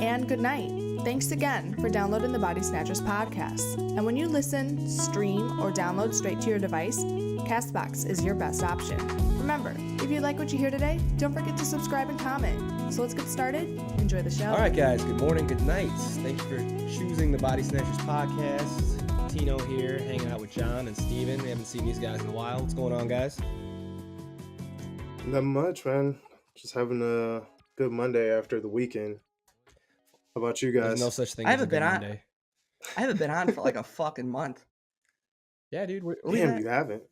and good night. Thanks again for downloading the Body Snatchers podcast. And when you listen, stream, or download straight to your device, Castbox is your best option. Remember, if you like what you hear today, don't forget to subscribe and comment. So let's get started. Enjoy the show. All right, guys. Good morning, good night. Thank you for choosing the Body Snatchers podcast. Tino here, hanging out with John and Steven. We haven't seen these guys in a while. What's going on, guys? Not much, man. Just having a good Monday after the weekend. How about you guys? There's no such thing as a good Monday. I haven't been on for like a fucking month. Yeah, dude. Damn, you haven't.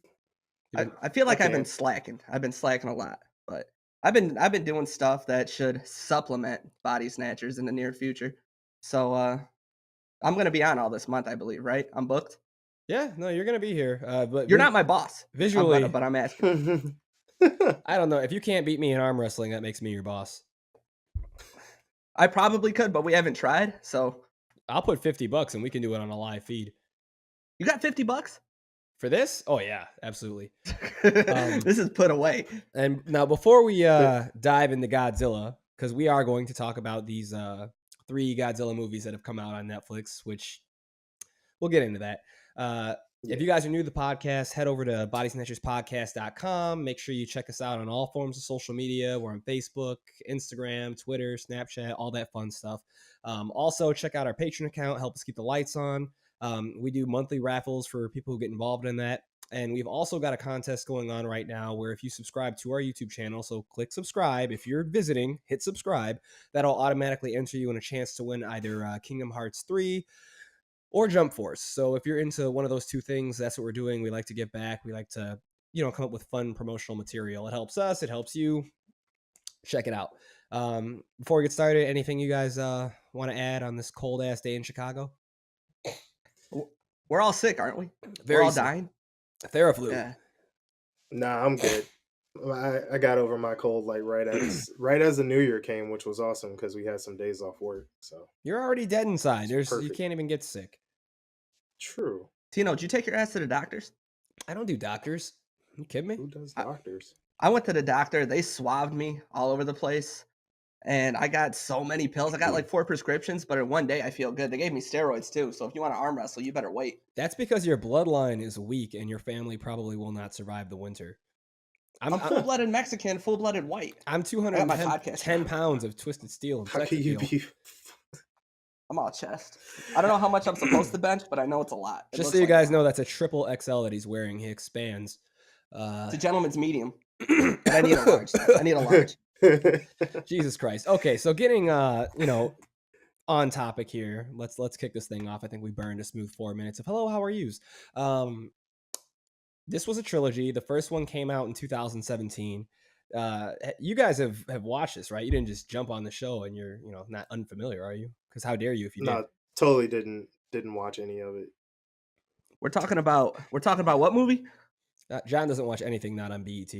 I feel like I've been slacking. I've been slacking a lot, but I've been doing stuff that should supplement Body Snatchers in the near future. So I'm gonna be on all this month, I believe, right? I'm booked. Yeah, no, you're gonna be here. But you're not my boss visually, but I'm asking. I don't know if you can't beat me in arm wrestling. That makes me your boss. I probably could, but we haven't tried. So I'll put $50 and we can do it on a live feed. You got $50 for this? Oh yeah, absolutely. This is put away. And now before we dive into Godzilla, because we are going to talk about these 3 Godzilla movies that have come out on Netflix, which we'll get into that. If you guys are new to the podcast, head over to bodysnatcherspodcast.com. Make sure you check us out on all forms of social media. We're on Facebook, Instagram, Twitter, Snapchat, all that fun stuff. Also, check out our Patreon account. Help us keep the lights on. We do monthly raffles for people who get involved in that. And we've also got a contest going on right now where if you subscribe to our YouTube channel, so click subscribe. If you're visiting, hit subscribe. That'll automatically enter you in a chance to win either Kingdom Hearts 3 or Jump Force. So if you're into one of those two things, that's what we're doing. We like to give back. We like to, come up with fun promotional material. It helps us. It helps you. Check it out. Before we get started, anything you guys want to add on this cold ass day in Chicago? We're all sick, aren't we? We're all dying. Theraflu. Yeah. Nah, I'm good. I got over my cold like right as the new year came, which was awesome because we had some days off work. So you're already dead inside. You can't even get sick. True. Tino, did you take your ass to the doctors? I don't do doctors. You kidding me? Who does doctors? I went to the doctor. They swabbed me all over the place. And I got so many pills. I got like 4 prescriptions, but in one day I feel good. They gave me steroids too. So if you want to arm wrestle, you better wait. That's because your bloodline is weak and your family probably will not survive the winter. I'm full-blooded Mexican, full-blooded white. I'm 210 pounds of twisted steel. How can you be? I'm all chest. I don't know how much I'm supposed to bench, but I know it's a lot. Just so you guys know, that's a triple XL that he's wearing. He expands. It's a gentleman's medium. And I need a large. I need a large. Jesus Christ. Okay, so getting on topic here. Let's kick this thing off. I think we burned a smooth 4 minutes of hello, how are yous? This was a trilogy. The first one came out in 2017. You guys have watched this, right? You didn't just jump on the show and you're not unfamiliar, are you? Because how dare you if you did? No, totally didn't watch any of it. We're talking about what movie? John doesn't watch anything not on BET.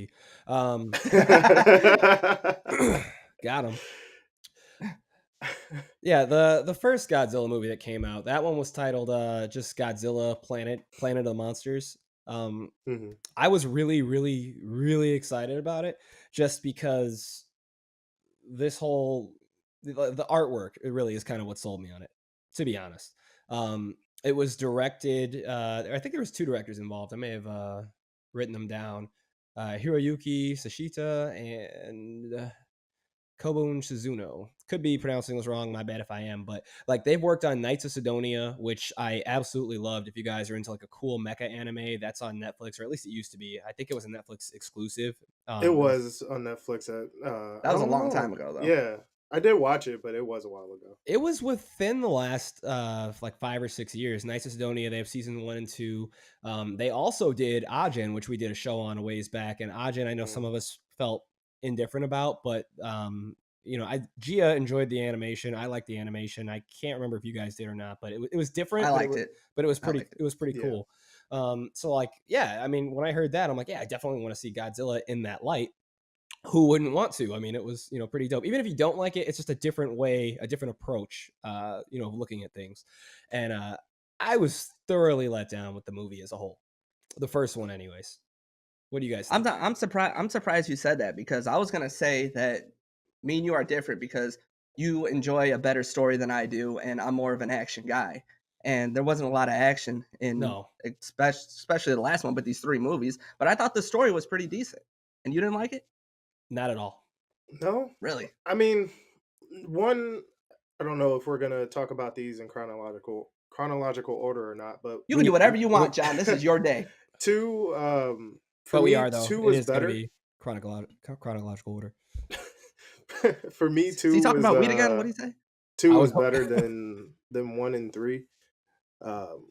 Got him. Yeah, the first Godzilla movie that came out, that one was titled just Godzilla Planet of the Monsters. I was really, really, really excited about it just because this whole the artwork, it really is kind of what sold me on it, to be honest. It was directed, I think there was 2 directors involved. I may have written them down. Hiroyuki Sashita and Kobun Shizuno. Could be pronouncing this wrong, my bad if I am, but like they've worked on Knights of Sidonia, which I absolutely loved. If you guys are into like a cool mecha anime, that's on Netflix, or at least it used to be. I think it was a Netflix exclusive. It was on Netflix. That was a long time ago, though. Yeah, I did watch it, but it was a while ago. It was within the last like 5 or 6 years. Knights of Sidonia, they have season 1 and 2. They also did Ajin, which we did a show on a ways back, and Ajin, I know some of us felt indifferent about, but Gia enjoyed the animation. I liked the animation. I can't remember if you guys did or not, but it was different. I liked it, but it was pretty cool. So like, yeah, I mean, when I heard that, I'm like, yeah, I definitely want to see Godzilla in that light. Who wouldn't want to? I mean, it was, pretty dope. Even if you don't like it, it's just a different way, a different approach, of looking at things. And I was thoroughly let down with the movie as a whole. The first one, anyways. What do you guys think? I'm surprised you said that, because I was gonna say that me and you are different, because you enjoy a better story than I do, and I'm more of an action guy. And there wasn't a lot of action in, No, especially the last one, but these 3 movies. But I thought the story was pretty decent. And you didn't like it? not at all. No, Really? I mean, one. I don't know if we're gonna talk about these in chronological order or not, but You can do whatever you want, John. This is your day. 2. For But we me, are, though. 2 It was is going to better. be chronological order. For me, Is he 2 talking was about weed again? What did he say? 2 I was was better than 1 and 3. Um,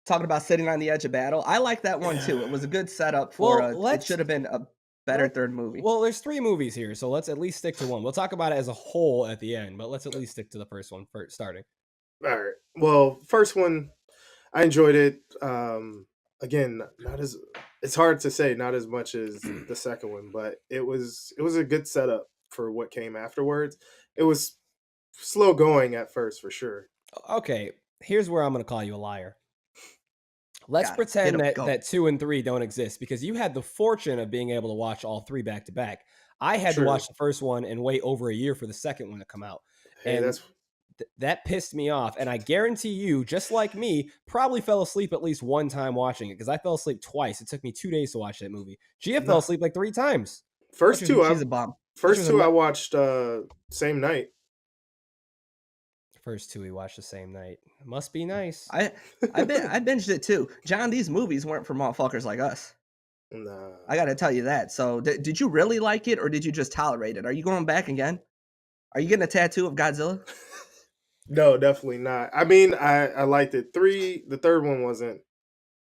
Talking about sitting on the edge of battle. I like that one too. It was a good setup for Well, it should have been a better third movie. Well, there's 3 movies here, so let's at least stick to one. We'll talk about it as a whole at the end, but let's at least stick to the first one first, starting. all right. Well, first one, I enjoyed it. Again, not as it's hard to say, not as much as the second one, but it was a good setup for what came afterwards. It was slow going at first, for sure. Okay, here's where I'm going to call you a liar. Let's Got it. pretend Get 'em, that, go. that 2 and 3 don't exist because you had the fortune of being able to watch all 3 back to back. I had to True. watch the first one and wait over a year for the second one to come out. Hey, And that's that pissed me off. And I guarantee you, just like me, probably fell asleep at least one time watching it because I fell asleep twice. It took me 2 days to watch that movie. Gia fell No. asleep like 3 times. first Which two. She's a bum. First was two a- I watched same night. First 2 we watched the same night. Must be nice. I binged it too. John, these movies weren't for motherfuckers like us. Nah. I got to tell you that. So, did you really like it, or did you just tolerate it? Are you going back again? Are you getting a tattoo of Godzilla? No, definitely not. I mean, I liked it. 3, the third one wasn't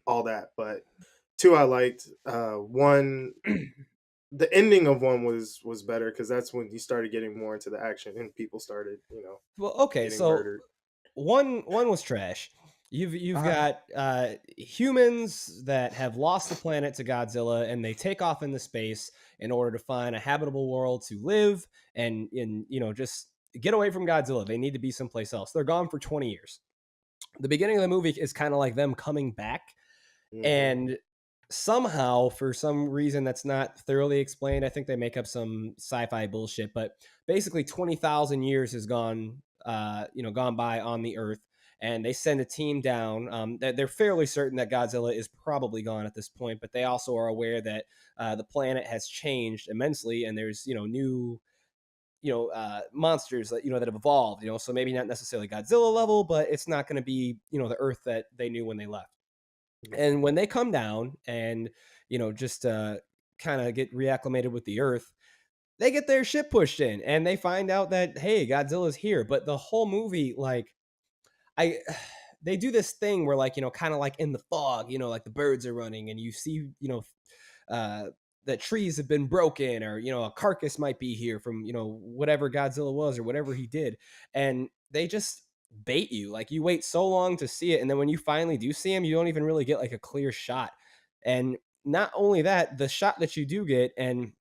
all that, but 2 I liked. 1, the ending of 1 was better because that's when you started getting more into the action and people started, Well, okay, getting so murdered. one was trash. You've Uh-huh. got humans that have lost the planet to Godzilla, and they take off into space in order to find a habitable world to live and just get away from Godzilla. They need to be someplace else. They're gone for 20 years. The beginning of the movie is kind of like them coming back, Mhm. and somehow, for some reason that's not thoroughly explained, I think they make up some sci-fi bullshit, but basically 20,000 years has gone by on the Earth, and they send a team down. They're fairly certain that Godzilla is probably gone at this point, but they also are aware that the planet has changed immensely, and there's new monsters that have evolved. So maybe not necessarily Godzilla level, but it's not going to be the Earth that they knew when they left. And when they come down and just kind of get reacclimated with the Earth, they get their shit pushed in, and they find out that, hey, Godzilla's here. But the whole movie, like, they do this thing where, like, kind of like in the fog, like the birds are running, and you see that trees have been broken, or a carcass might be here from whatever Godzilla was or whatever he did, and they just bait you. Like, you wait so long to see it, and then when you finally do see him, you don't even really get like a clear shot. And not only that, the shot that you do get, and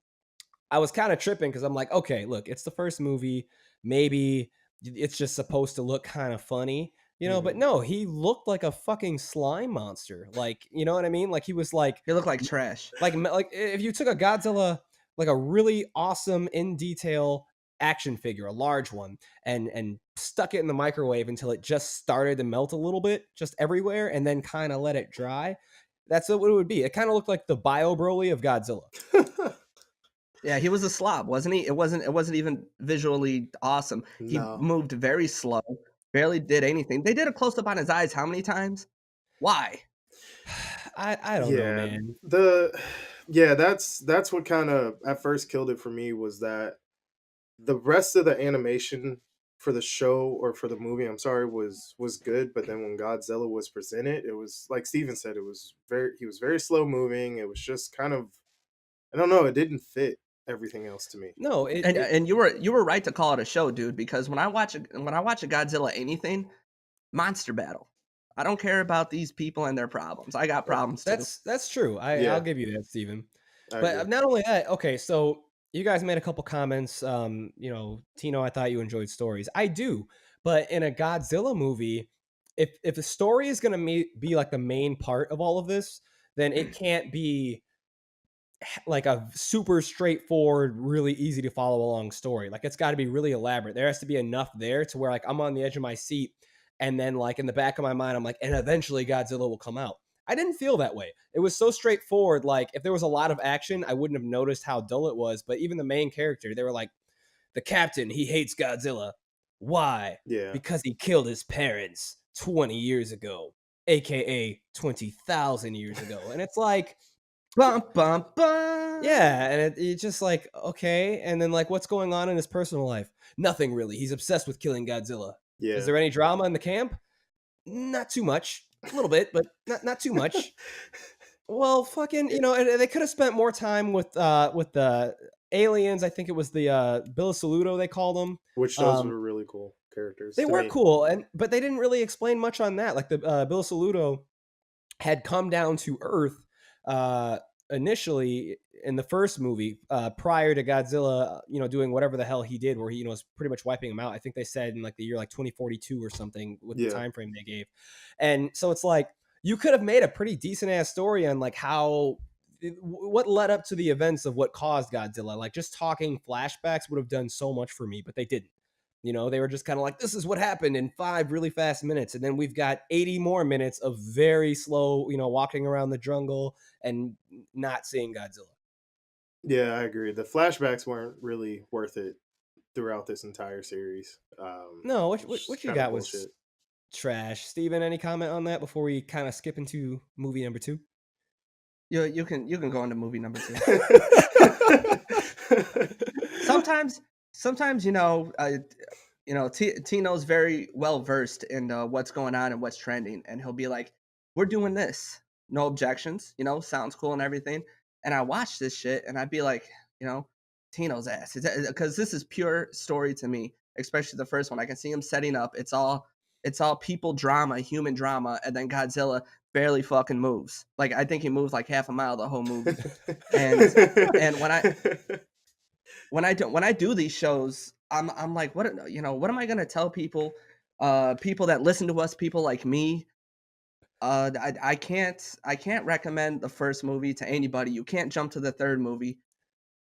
I was kind of tripping because I'm like, okay, look, it's the first movie. Maybe it's just supposed to look kind of funny, but Mhm. no, he looked like a fucking slime monster. Like, you know what I mean? Like, he was like, You look like trash. like if you took a Godzilla, like a really awesome in detail action figure, a large one, and stuck it in the microwave until it just started to melt a little bit, just everywhere, and then kind of let it dry. That's what it would be. It kind of looked like the Bio Broly of Godzilla. Yeah, he was a slob, wasn't he? It wasn't even visually awesome. He No. moved very slow, barely did anything. They did a close up on his eyes how many times? Why? I don't know, man. That's what kind of at first killed it for me, was that the rest of the animation for the show, or for the movie, I'm sorry, was good, but then when Godzilla was presented, it was like Steven said, he was very slow moving. It was just kind of, I don't know, it didn't fit everything else to me. No, And you were right to call it a show, dude, because when I watch a Godzilla anything, monster battle. I don't care about these people and their problems. I got problems too. that's true. Yeah. I'll give you that, Steven. I But agree. not only that, okay, so you guys made a couple comments. Tino, I thought you enjoyed stories. I do, but in a Godzilla movie, if the story is going to be like the main part of all of this, then it can't be like a super straightforward, really easy to follow along story. Like it's got to be really elaborate. There has to be enough there to where like I'm on the edge of my seat, and then like in the back of my mind, I'm like, and eventually Godzilla will come out. I didn't feel that way. It was so straightforward. Like if there was a lot of action, I wouldn't have noticed how dull it was. But even the main character, they were like, the captain, he hates Godzilla. Why? Yeah. Because he killed his parents 20 years ago, aka 20,000 years ago. And it's like, Bum, bum, bum. yeah, and it's just like, okay. And then like, what's going on in his personal life? Nothing really. He's obsessed with killing Godzilla. Yeah. Is there any drama in the camp? Not too much. A little bit, but not too much. Well, fucking, you know, and they could have spent more time with the aliens. I think it was the Saluto they called them. Which those were really cool characters. They to were me. cool, but they didn't really explain much on that. Like the Saluto had come down to Earth initially in the first movie prior to Godzilla, you know, doing whatever the hell he did, where he, you know, was pretty much wiping them out. I think they said in like the year like 2042 or something with the time frame they gave. And so it's like you could have made a pretty decent ass story on like what led up to the events of what caused Godzilla. Like just talking flashbacks would have done so much for me, but they didn't. You know, they were just kind of like, this is what happened in 5 really fast minutes. And then we've got 80 more minutes of very slow, you know, walking around the jungle and not seeing Godzilla. Yeah, I agree. The flashbacks weren't really worth it throughout this entire series. No, what you got was bullshit. trash. Steven, any comment on that before we kind of skip into movie number 2? You can go into movie number 2. Sometimes Tino's very well versed in what's going on and what's trending, and he'll be like, "We're doing this, no objections, you know, sounds cool and everything." And I watch this shit, and I'd be like, you know, Tino's ass, because this is pure story to me, especially the first one. I can see him setting up. It's all people drama, human drama, and then Godzilla barely fucking moves. Like I think he moves like half a mile the whole movie. and when I do these shows, I'm like, what am I gonna tell people? People that listen to us, people like me. I can't recommend the first movie to anybody. You can't jump to the third movie.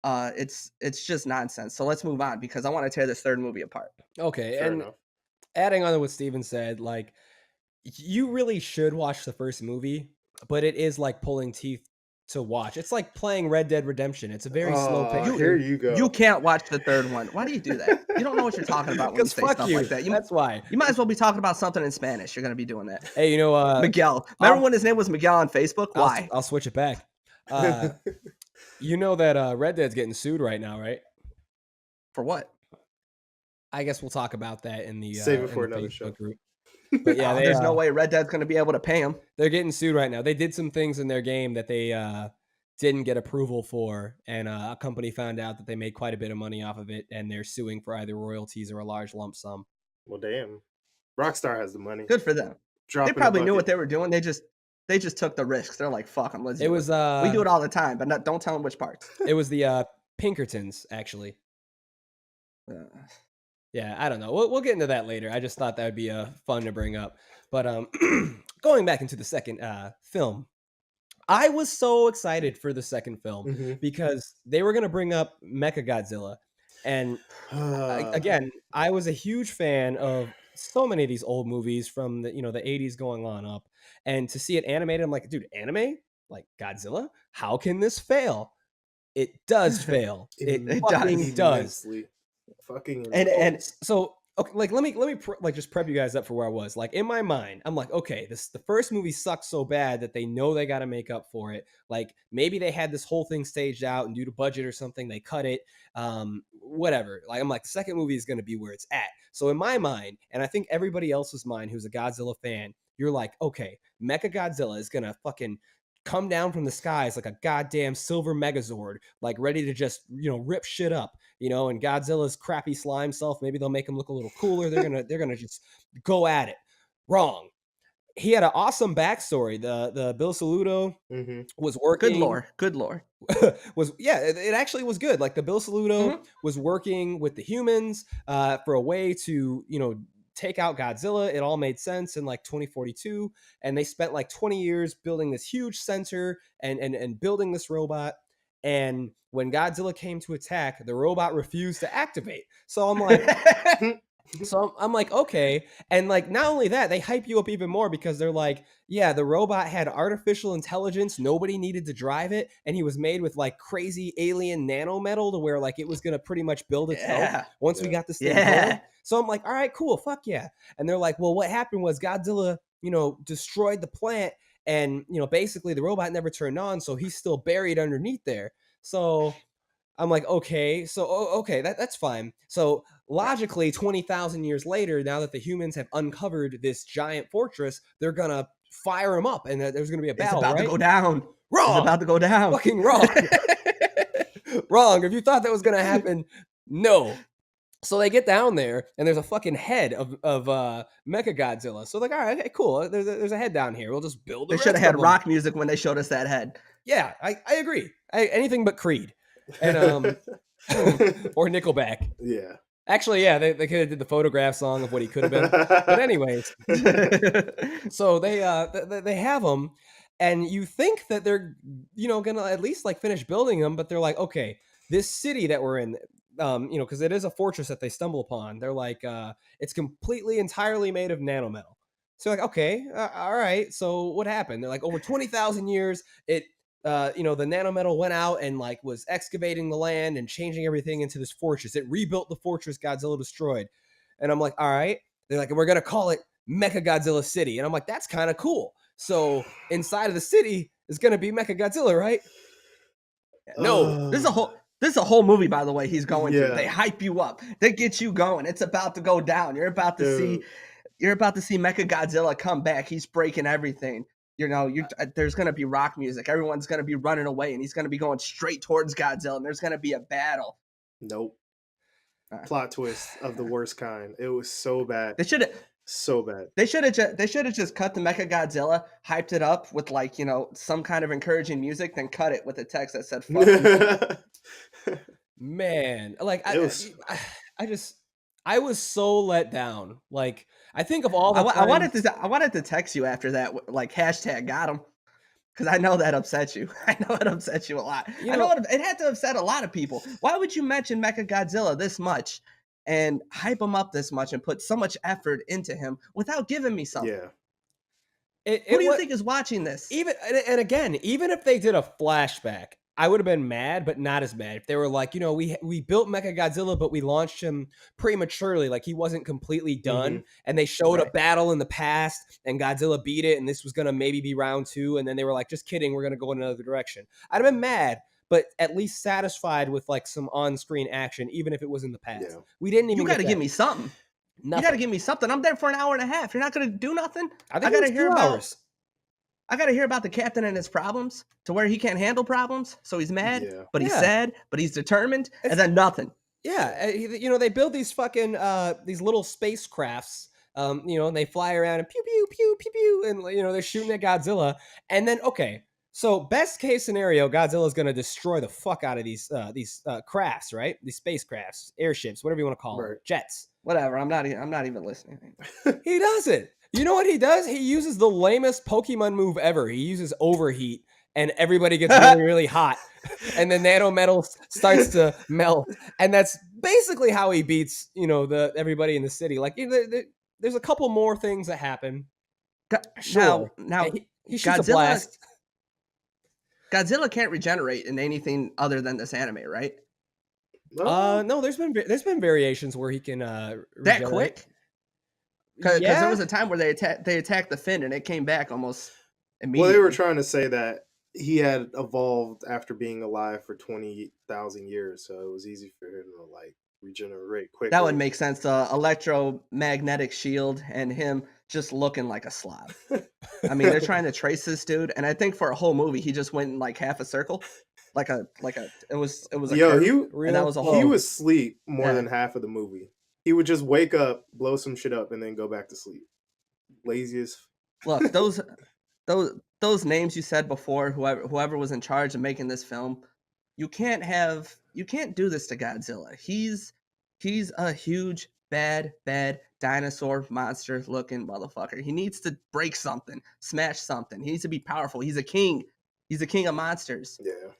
It's just nonsense. So let's move on because I want to tear this third movie apart. Okay, Fair and enough. adding on to what Steven said, like you really should watch the first movie, but it is like pulling teeth to watch. It's like playing Red Dead Redemption. It's a very slow pace. Here you go. You can't watch the third one. Why do you do that? You don't know what you're talking about when you say stuff like that. That's why. You might as well be talking about something in Spanish. You're gonna be doing that. Hey, you know, Miguel. Remember when his name was Miguel on Facebook? Why? I'll switch it back. You know that Red Dead's getting sued right now, right? For what? I guess we'll talk about that in the Save it for in the another Facebook show. group. But yeah, There's no way Red Dead's gonna be able to pay him. They're getting sued right now. They did some things in their game that they didn't get approval for, and a company found out that they made quite a bit of money off of it, and they're suing for either royalties or a large lump sum. Well, damn. Rockstar has the money. Good for them. Dropping They probably knew what they were doing. They just took the risks. They're like, fuck them. Let's do it. We do it all the time, but don't tell them which parts. It was the Pinkertons, actually. Yeah, I don't know. We'll get into that later. I just thought that would be fun to bring up. But going back into the second film, I was so excited for the second film because they were going to bring up Mechagodzilla. And again, I was a huge fan of so many of these old movies from the 80s going on up. And to see it animated, I'm like, dude, anime? Like Godzilla? How can this fail? It does fail. It fucking does. Fucking and so okay, like let me just prep you guys up for where I was. Like in my mind, I'm like, okay, the first movie sucks so bad that they know they got to make up for it. Like maybe they had this whole thing staged out and due to budget or something, they cut it. Whatever. Like I'm like, the second movie is going to be where it's at. So in my mind, and I think everybody else's mind who's a Godzilla fan, you're like, okay, Mechagodzilla is going to fucking come down from the skies like a goddamn silver megazord, like ready to just, rip shit up, and Godzilla's crappy slime self, maybe they'll make him look a little cooler. They're gonna just go at it. Wrong. He had an awesome backstory. The Bill Saluto was working. Good lore. It actually was good. Like the Bill Saluto was working with the humans for a way to, take out Godzilla. It all made sense in like 2042, and they spent like 20 years building this huge center and building this robot. And when Godzilla came to attack, the robot refused to activate. So I'm like, okay. And like, not only that, they hype you up even more because they're like, yeah, the robot had artificial intelligence. Nobody needed to drive it. And he was made with like crazy alien nanometal to where like it was going to pretty much build itself once we got this thing going. So I'm like, all right, cool. Fuck yeah. And they're like, well, what happened was Godzilla, destroyed the plant. And, basically the robot never turned on. So he's still buried underneath there. So I'm like, okay, so okay, that's fine. So logically, 20,000 years later, now that the humans have uncovered this giant fortress, they're gonna fire them up, and there's gonna be a battle. It's about to go down. Wrong. It's about to go down. Fucking wrong. Wrong. If you thought that was gonna happen, no. So they get down there, and there's a fucking head of Mechagodzilla. So like, all right, okay, cool. There's a head down here. We'll just build. They should have had rock music when they showed us that head. Yeah, I agree. Anything but Creed. And or Nickelback. Yeah. Actually, yeah, they could have did the Photograph song of what he could have been. But anyways, so they have him, and you think that they're gonna at least like finish building them, but they're like, okay, this city that we're in, because it is a fortress that they stumble upon. They're like, it's completely entirely made of nanometal. So like, okay, all right. So what happened? They're like, over 20,000 years, it. The nanometal went out and like was excavating the land and changing everything into this fortress. It rebuilt the fortress Godzilla destroyed. And I'm like, all right. They're like, we're going to call it Mechagodzilla City. And I'm like, that's kind of cool. So inside of the city is going to be Mechagodzilla, right? No. This is a whole movie, by the way, he's going through. They hype you up. They get you going. It's about to go down. You're about to see Mechagodzilla come back. He's breaking everything. There's going to be rock music. Everyone's going to be running away, and he's going to be going straight towards Godzilla, and there's going to be a battle. Nope. Plot twist of the worst kind. It was so bad. They should have just cut the Mechagodzilla, hyped it up with like, some kind of encouraging music, then cut it with a text that said "fuck you." Man, like I was so let down. Like, I think of all the I wanted to text you after that, like hashtag got him, because I know that upset you. I know it upset you a lot. It had to upset a lot of people. Why would you mention Mechagodzilla this much and hype him up this much and put so much effort into him without giving me something? Yeah. Who do you think is watching this? Even if they did a flashback, I would have been mad, but not as mad. If they were like, we built Mechagodzilla, but we launched him prematurely, like he wasn't completely done, and they showed a battle in the past, and Godzilla beat it, and this was gonna maybe be round 2, and then they were like, just kidding, we're gonna go in another direction. I'd have been mad, but at least satisfied with like some on-screen action, even if it was in the past. Yeah. We didn't even. You got to give me something. Nothing. You got to give me something. I'm there for an hour and a half. You're not gonna do nothing. I got to hear about. I got to hear about the captain and his problems to where he can't handle problems. So he's mad, but he's sad, but he's determined, and then nothing. Yeah. They build these fucking, these little spacecrafts, and they fly around and pew, pew, pew, pew, pew. And, they're shooting at Godzilla. And then, okay. So best case scenario, Godzilla's going to destroy the fuck out of these crafts, right? These spacecrafts, airships, whatever you want to call them, jets. Whatever. I'm not even listening. He doesn't. You know what he does? He uses the lamest Pokemon move ever. He uses overheat, and everybody gets really, really hot, and the nanometal starts to melt, and that's basically how he beats, everybody in the city. Like, there's a couple more things that happen. Sure. Now he shoots a blast. Godzilla can't regenerate in anything other than this anime, right? No. There's been variations where he can that regenerate. Quick. Because there was a time where they attacked the fin and it came back almost immediately. Well, they were trying to say that he had evolved after being alive for 20,000 years, so it was easy for him to like regenerate quickly. That would make sense. The electromagnetic shield and him just looking like a slob. I mean, they're trying to trace this dude, and I think for a whole movie he just went in like half a circle, it was a curve, and that was a whole. He was asleep more than half of the movie. He would just wake up, blow some shit up, and then go back to sleep. Laziest. Look, those names you said before, whoever was in charge of making this film, you can't do this to Godzilla. He's a huge bad dinosaur monster looking motherfucker. He needs to break something, smash something. He needs to be powerful. He's a king. He's the king of monsters. Yeah.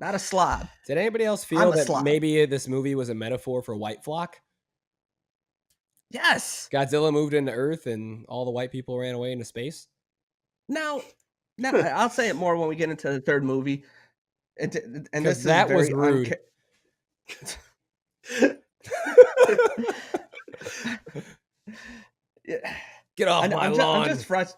Not a slob. Did anybody else I'm feel a that slob. maybe this movie was a metaphor for white flock? Yes. Godzilla moved into Earth and all the white people ran away into space? Now, I'll say it more when we get into the third movie. And this is that was very rude. Yeah. Get off my lawn. I'm just frustrated.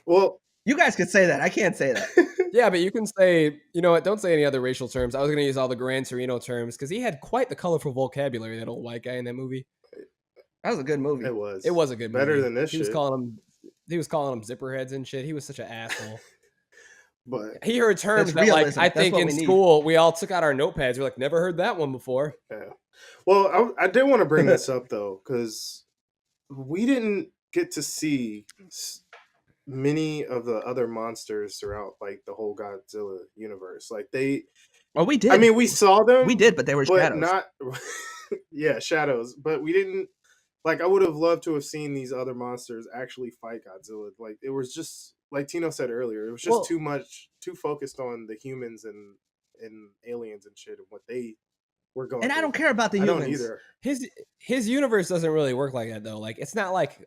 Well, You guys could say that. I can't say that. Yeah, but you can say, you know what? Don't say any other racial terms. I was going to use all the Gran Torino terms because he had quite the colorful vocabulary, that old white guy in that movie. That was a good movie. It was a good movie. better than this he shit. He was calling them zipper heads and shit. He was such an asshole. But he heard terms That's that, like, realism. I That's think what in we need. school we all took out our notepads. We're like, never heard that one before. yeah. Well, I did want to bring this up though, because we didn't get to see many of the other monsters throughout like the whole Godzilla universe. Like Oh, we did. I mean, we saw them. We did, but they were shadows. Not yeah, shadows. But we didn't, like, I would have loved to have seen these other monsters actually fight Godzilla. Like, it was just like Tino said earlier, it was just too focused on the humans and aliens and shit and what they were going And through. I don't care about the humans. I don't either. His universe doesn't really work like that though. Like, it's not like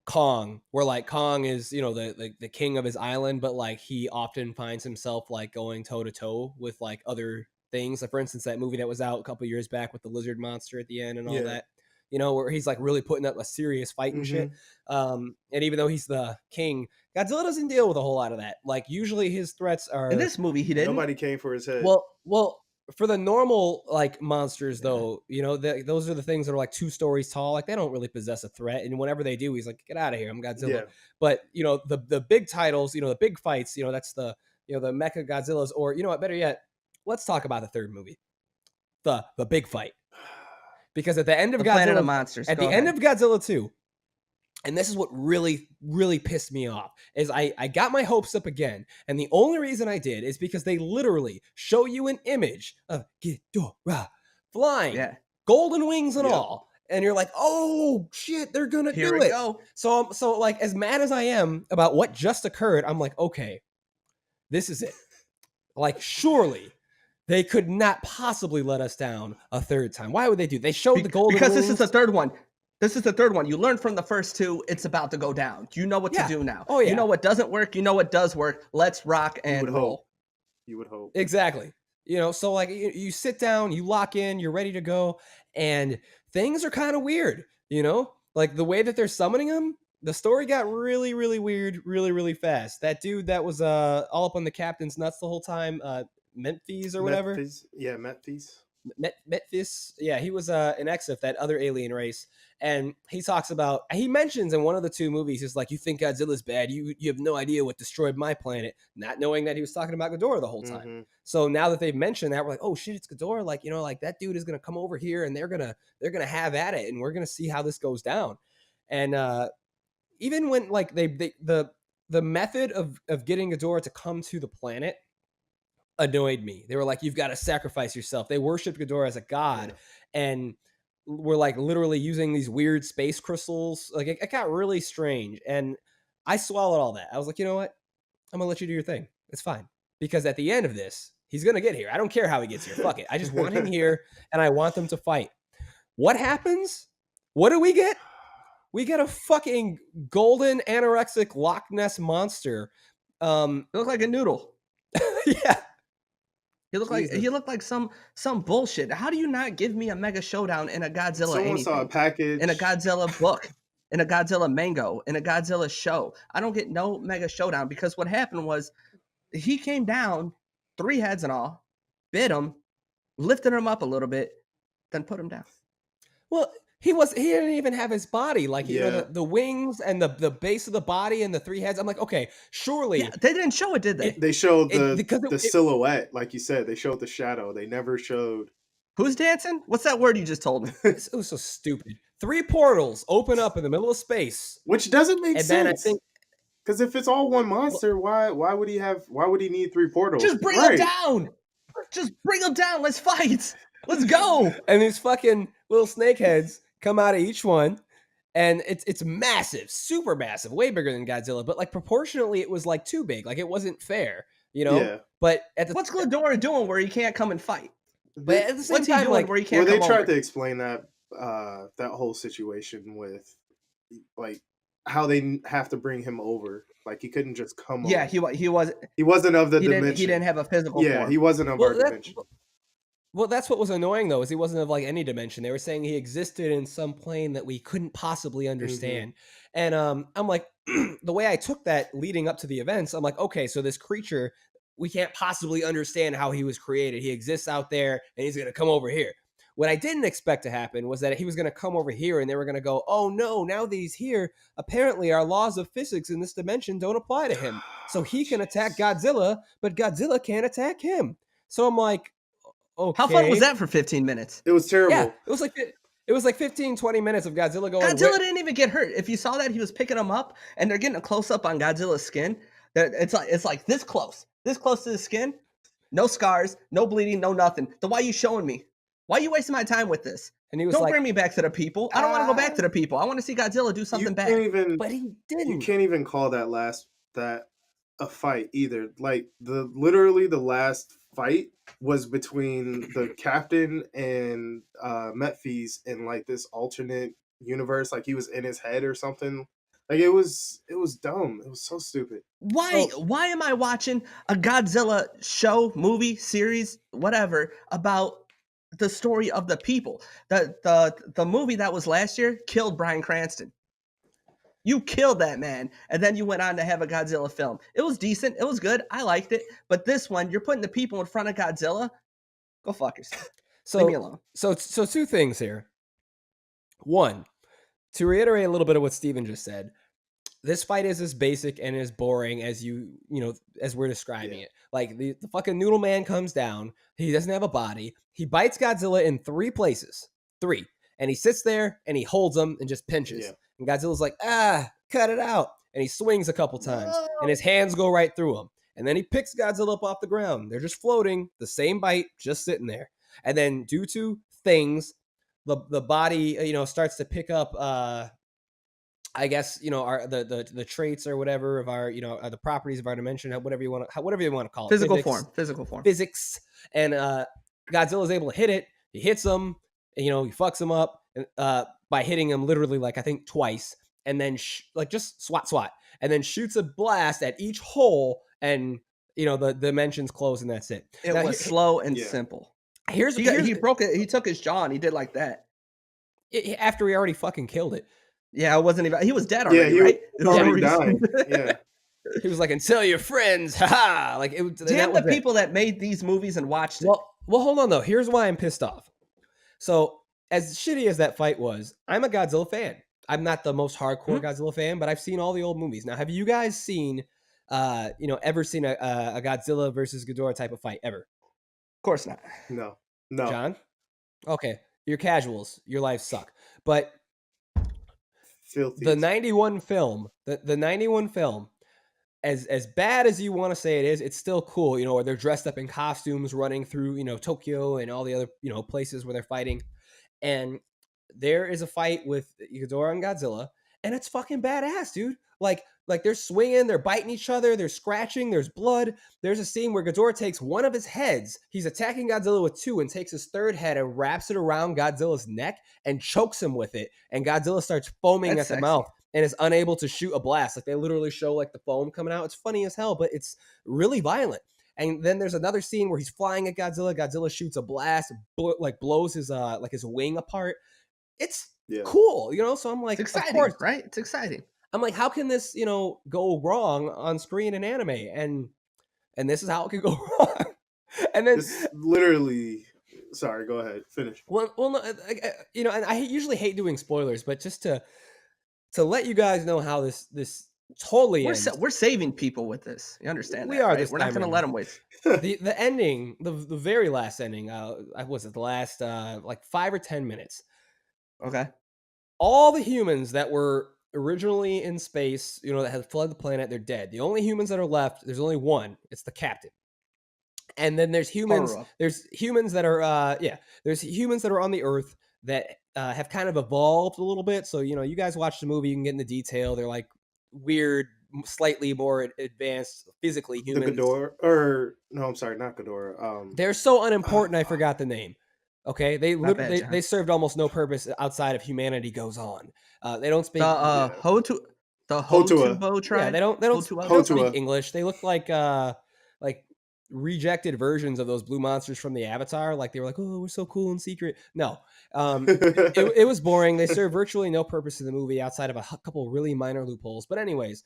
Kong, where like Kong is, you know, the king of his island, but like he often finds himself like going toe to toe with like other things. Like, for instance, that movie that was out a couple years back with the lizard monster at the end and all that, you know, where he's like really putting up a serious fight and shit. And even though he's the king, Godzilla doesn't deal with a whole lot of that. Like, usually his threats are in this movie. He didn't. Nobody came for his head. Well, for the normal like monsters though, you know, those are the things that are like 2 stories tall. Like, they don't really possess a threat, and whenever they do, he's like, get out of here, I'm Godzilla. Yeah. But you know, the big titles, you know, the big fights, you know, that's the, you know, the Mecha Godzillas, or you know what, better yet, let's talk about the third movie, the big fight, because at the end of Planet Godzilla of Monsters, at the end of Godzilla 2, and this is what really, really pissed me off, is I got my hopes up again. And the only reason I did is because they literally show you an image of Ghidorah flying, golden wings and all. And you're like, oh, shit, they're going to do it. Go. So like, as mad as I am about what just occurred, I'm like, okay, this is it. Like, surely they could not possibly let us down a third time. Why would they do? They showed the golden because wings. This is the third one. This is the third one. You learned from the first 2. It's about to go down. You know what to do now. Oh, yeah. You know what doesn't work. You know what does work. Let's rock and roll. You would hope. Exactly. You know, so like you sit down, you lock in, you're ready to go, and things are kind of weird, you know? Like, the way that they're summoning them, the story got really, really weird, really, really fast. That dude that was all up on the captain's nuts the whole time, Memphis or whatever. Memphis. Yeah, he was an Exif, that other alien race. And he talks about, he mentions in one of the 2 movies, he's like, you think Godzilla's bad? You have no idea what destroyed my planet, not knowing that he was talking about Ghidorah the whole time. So now that they've mentioned that, we're like, oh shit, it's Ghidorah. Like, you know, like that dude is gonna come over here and they're gonna have at it, and we're gonna see how this goes down. And even when like the method of getting Ghidorah to come to the planet annoyed me. They were like, you've got to sacrifice yourself. They worshiped Ghidorah as a god, and were like literally using these weird space crystals. Like, it got really strange, and I swallowed all that. I was like, you know what? I'm gonna let you do your thing. It's fine, because at the end of this, he's gonna get here. I don't care how he gets here. Fuck it. I just want him here, and I want them to fight. What happens? What do we get? We get a fucking golden anorexic Loch Ness monster. It looked like a noodle. Yeah. He looked like some bullshit. How do you not give me a mega showdown in a Godzilla? Someone saw a package in a Godzilla book, in a Godzilla mango, in a Godzilla show. I don't get no mega showdown, because what happened was he came down, 3 heads and all, bit him, lifted him up a little bit, then put him down. Well, he didn't even have his body, like, you know, the wings and the base of the body and the 3 heads. I'm like, okay, surely they didn't show it, did they? They showed the silhouette, like you said. They showed the shadow. They never showed who's dancing. What's that word you just told me? It was so stupid. 3 portals open up in the middle of space, which doesn't make sense. Then I think, because if it's all one monster, why would he need 3 portals? Just bring him down. Just bring him down. Let's fight. Let's go. And these fucking little snake heads come out of each one, And it's massive, super massive, way bigger than Godzilla, but like proportionally it was like too big. Like it wasn't fair, you know? Yeah. But at the What's Ghidorah doing where he can't come and fight? but at the same What's he time, doing like where he Well, can't they come tried over? to explain that that whole situation with like how they have to bring him over. Like he couldn't just come Yeah, over. he was He wasn't of the he dimension. didn't have a physical Yeah, form. he wasn't of well, our dimension. well, that's what was annoying though, is he wasn't of like any dimension. They were saying he existed in some plane that we couldn't possibly understand. And I'm like, the way I took that leading up to the events, I'm like, okay, so this creature, we can't possibly understand how he was created. He exists out there and he's gonna come over here. What I didn't expect to happen was that he was going to come over here and they were going to go, oh no, now that he's here, apparently our laws of physics in this dimension don't apply to him. So he can attack Godzilla, but Godzilla can't attack him. So I'm like, okay. How fun was that for 15 minutes? It was terrible. Yeah, it was like 15, 20 minutes of Godzilla going. Godzilla didn't even get hurt. If you saw that, he was picking him up, and they're getting a close up on Godzilla's skin. It's like this close to the skin, no scars, no bleeding, no nothing. Then why are you showing me? Why are you wasting my time with this? And he was Don't like, bring me back to the people. I don't want to go back to the people. I want to see Godzilla do something bad. but he didn't. You can't even call that a fight either. Like literally the last fight was between the captain and Metphys in like this alternate universe. Like he was in his head or something. Like it was dumb. It was so stupid. Why am I watching a Godzilla show, movie, series, whatever about the story of the people? The movie that was last year killed Bryan Cranston. You killed that man, and then you went on to have a Godzilla film. It was decent. It was good. I liked it. But this one, you're putting the people in front of Godzilla. Go fuck yourself. Leave me alone. So two things here. One, to reiterate a little bit of what Steven just said, this fight is as basic and as boring as as we're describing it. Like the fucking noodle man comes down. He doesn't have a body. He bites Godzilla in 3 places. 3. And he sits there and he holds him and just pinches. Yeah. And Godzilla's like, cut it out. And he swings a couple times and his hands go right through him. And then he picks Godzilla up off the ground. They're just floating, the same bite, just sitting there. And then due to things, the body, starts to pick up, I guess, our the traits or whatever of our, the properties of our dimension, whatever you want to call it. Physical form. Physics. And Godzilla's able to hit it. He hits him. And, he fucks him up by hitting him literally, like, I think twice. And then, just swat. And then shoots a blast at each hole. And, the dimensions close and that's it. It was slow and simple. He broke it. He took his jaw and he did like that. After he already fucking killed it. Yeah, it wasn't even. He was dead already, right? He already died. Yeah. He was like, and tell your friends, haha. Like, damn the people that made these movies and watched it. Well, hold on though. Here's why I'm pissed off. So, as shitty as that fight was, I'm a Godzilla fan. I'm not the most hardcore Godzilla fan, but I've seen all the old movies. Now, have you guys seen, ever seen a Godzilla versus Ghidorah type of fight ever? Of course not. No. John? Okay, you're casuals. Your lives suck. But filthy. The 91 film, the 91 film, as bad as you want to say it is, it's still cool, where they're dressed up in costumes running through, Tokyo and all the other, places where they're fighting. And there is a fight with Ghidorah and Godzilla, and it's fucking badass, dude. Like they're swinging, they're biting each other, they're scratching, there's blood. There's a scene where Ghidorah takes one of his heads. He's attacking Godzilla with 2 and takes his 3rd head and wraps it around Godzilla's neck and chokes him with it. And Godzilla starts foaming at the mouth and is unable to shoot a blast. Like they literally show like the foam coming out. It's funny as hell, but it's really violent. And then there's another scene where he's flying at Godzilla. Godzilla shoots a blast, blows his his wing apart. It's cool, So I'm like, it's exciting, of course, right? It's exciting. I'm like, how can this, go wrong on screen in anime? And this is how it could go wrong. And then this literally, sorry, go ahead, finish. Well, no, and I usually hate doing spoilers, but just to let you guys know how this totally ends. We're saving people with this. You understand? We are. Right? We're not going to let them wait. The ending, the very last ending. Was it the last 5 or 10 minutes? Okay. All the humans that were originally in space, that had fled the planet, they're dead. The only humans that are left, there's only one. It's the captain. And then there's humans. There's humans that are there's humans that are on the Earth that have kind of evolved a little bit. So, you guys watch the movie, you can get into detail. They're like weird, slightly more advanced physically The humans. Ghidorah, or no, I'm sorry, not Ghidorah. They're so unimportant, I forgot the name. Okay, they My bad, literally John. they served almost no purpose outside of humanity goes on. They don't speak. The Hotua. Hotubo tribe. Yeah, they don't Hotua. speak English. They look like rejected versions of those blue monsters from the Avatar. Like they were like, oh, we're so cool and secret. No, it was boring. They serve virtually no purpose in the movie outside of a couple really minor loopholes. But anyways,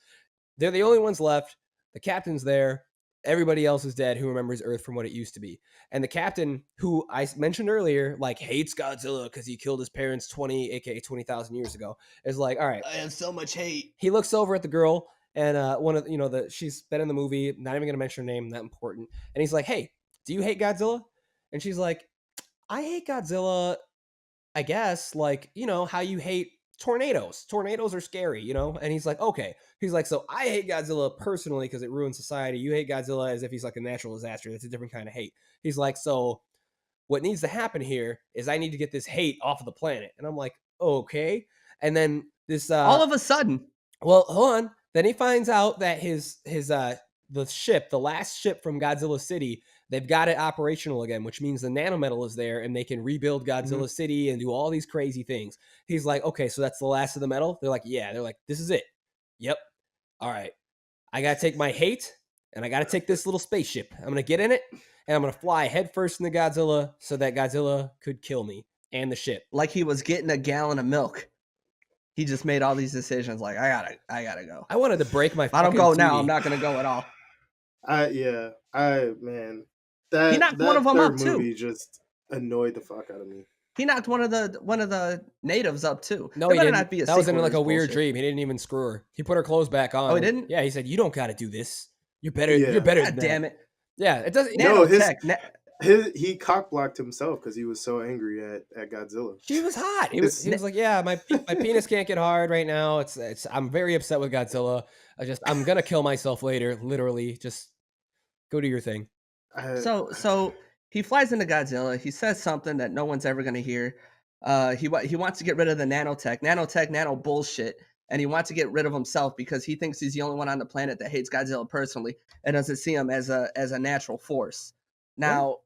they're the only ones left. The captain's there. Everybody else is dead who remembers Earth from what it used to be. And the captain, who I mentioned earlier, like hates Godzilla because he killed his parents 20,000 years ago, is like, all right. I have so much hate. He looks over at the girl, and one of she's been in the movie. Not even gonna mention her name. Not important. And he's like, hey, do you hate Godzilla? And she's like, I hate Godzilla. I guess, like, how you hate tornadoes. Tornadoes are scary, And he's like, okay. He's like, so I hate Godzilla personally because it ruins society. You hate Godzilla as if he's like a natural disaster. That's a different kind of hate. He's like, so what needs to happen here is I need to get this hate off of the planet. And I'm like, okay. And then this all of a sudden, well, hold on. Then he finds out that the ship, the last ship from Godzilla City, they've got it operational again, which means the nanometal is there and they can rebuild Godzilla City and do all these crazy things. He's like, okay, so that's the last of the metal? They're like, yeah. They're like, this is it. Yep. All right. I got to take my hate and I got to take this little spaceship. I'm going to get in it and I'm going to fly headfirst into Godzilla so that Godzilla could kill me and the ship. Like he was getting a gallon of milk. He just made all these decisions like, I gotta go. I wanted to break my If I don't go now, TV. I'm not going to go at all. Man. He knocked one of them up movie too. Just annoyed the fuck out of me. He knocked one of the natives up too. No, he didn't. That was in like a weird dream. He didn't even screw her. He put her clothes back on. Oh, he didn't? Yeah, he said, "You don't got to do this. You're better. Yeah. You're better." God damn it! Yeah, it doesn't. No, he cock blocked himself because he was so angry at Godzilla. She was hot. He was like, "Yeah, my penis can't get hard right now. It's. I'm very upset with Godzilla. I'm gonna kill myself later. Literally, just go do your thing." So he flies into Godzilla. He says something that no one's ever going to hear. He wants to get rid of the nano bullshit, and he wants to get rid of himself because he thinks he's the only one on the planet that hates Godzilla personally and doesn't see him as a natural force. Now,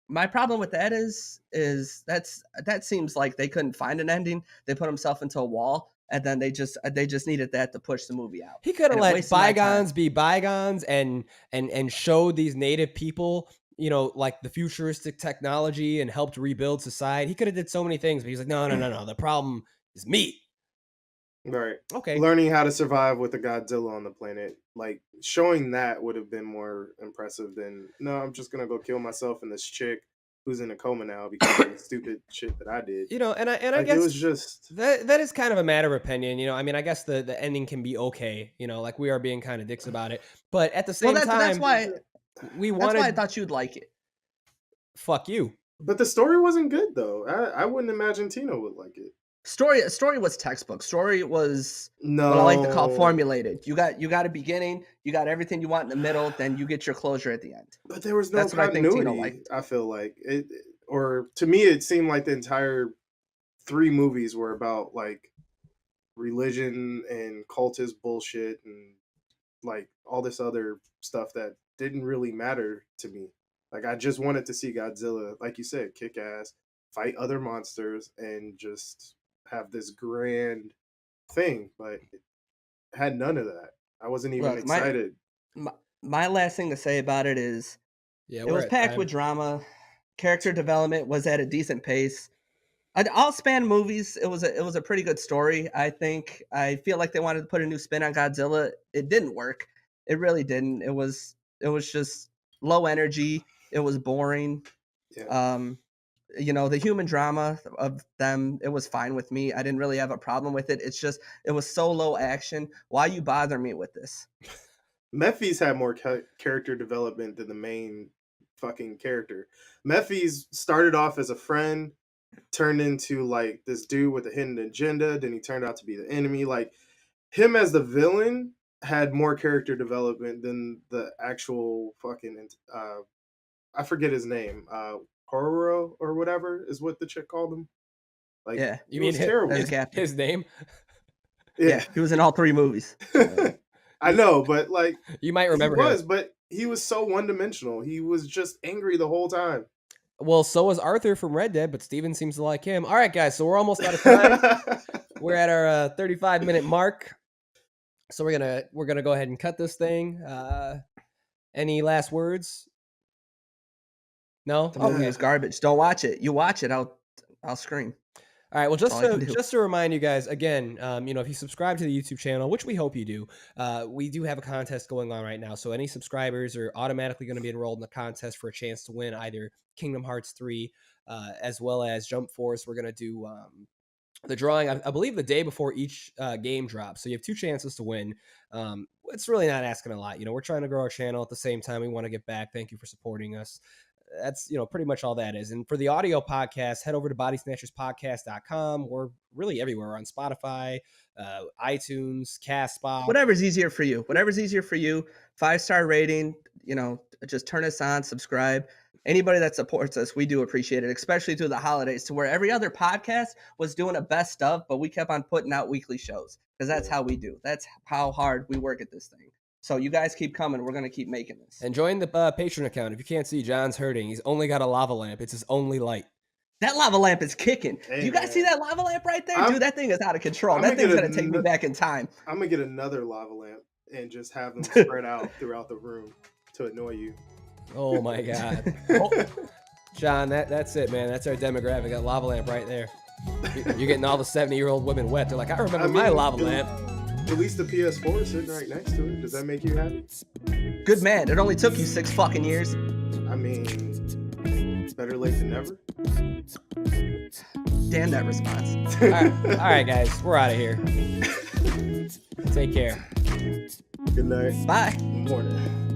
my problem with that is that seems like they couldn't find an ending. They put himself into a wall, and then they just needed that to push the movie out. He could have let bygones be bygones and showed these native people, like the futuristic technology and helped rebuild society. He could have did so many things, but he's like, no. The problem is me. Right. Okay. Learning how to survive with a Godzilla on the planet, like showing that would have been more impressive than, no, I'm just going to go kill myself and this chick who's in a coma now because of the stupid shit that I did. And I guess it was just that is kind of a matter of opinion. I mean, I guess the ending can be okay. Like we are being kind of dicks about it, but at the same time, that's why that's why I thought you'd like it. Fuck you. But the story wasn't good though. I wouldn't imagine Tino would like it. Story was textbook. Story was what I like to call formulated. You got a beginning, you got everything you want in the middle, then you get your closure at the end. But there was no continuity. I feel like it, or to me, it seemed like the entire 3 movies were about like religion and cultist bullshit and like all this other stuff that didn't really matter to me. Like I just wanted to see Godzilla, like you said, kick ass, fight other monsters, and just have this grand thing, but it had none of that. I wasn't even excited. My last thing to say about it is it was packed with drama. Character development was at a decent pace. All span movies, it was a pretty good story. I feel like they wanted to put a new spin on Godzilla. It didn't work. It really didn't. It was just low energy. It was boring. Yeah. The human drama of them, it was fine with me. I didn't really have a problem with it. It's just, it was so low action. Why you bother me with this? Mephis had more character development than the main fucking character. Mephis started off as a friend, turned into like this dude with a hidden agenda. Then he turned out to be the enemy. Like him as the villain had more character development than the actual fucking, I forget his name. Horror or whatever is what the chick called him. Like, Yeah. You it was mean terrible. As a captain. his name? Yeah, he was in all 3 movies. I know, but like You might remember he him. was, but he was so one-dimensional. He was just angry the whole time. Well, so was Arthur from Red Dead, but Steven seems to like him. All right, guys, so we're almost out of time. We're at our 35-minute mark, so we're gonna go ahead and cut this thing. Any last words? No. The movie is garbage. Don't watch it. You watch it, I'll scream. All right. Well, all I can do. just to remind you guys again, if you subscribe to the YouTube channel, which we hope you do, we do have a contest going on right now. So any subscribers are automatically going to be enrolled in the contest for a chance to win either Kingdom Hearts 3 as well as Jump Force. We're going to do the drawing, I believe, the day before each game drops. So you have 2 chances to win. It's really not asking a lot. We're trying to grow our channel at the same time. We want to get back. Thank you for supporting us. That's pretty much all that is. And for the audio podcast, head over to bodysnatcherspodcast.com. We're really everywhere. We're on Spotify, iTunes, Castbox. Whatever's easier for you. 5-star rating, just turn us on, subscribe. Anybody that supports us, we do appreciate it, especially through the holidays, to where every other podcast was doing a best of, but we kept on putting out weekly shows because that's how we do. That's how hard we work at this thing. So you guys keep coming. We're going to keep making this. And join the Patreon account. If you can't see, John's hurting. He's only got a lava lamp. It's his only light. That lava lamp is kicking. Hey, do you guys see that lava lamp right there? Dude, that thing is out of control. That thing's going to take me back in time. I'm going to get another lava lamp and just have them spread out throughout the room to annoy you. Oh, my God. John, that's it, man. That's our demographic. That lava lamp right there. You're getting all the 70-year-old women wet. They're like, I remember my lava lamp. At least the PS4 is sitting right next to it. Does that make you happy? Good man. It only took you 6 fucking years. I mean, better late than never. Damn that response. All right, guys. We're out of here. Take care. Good night. Bye. Morning.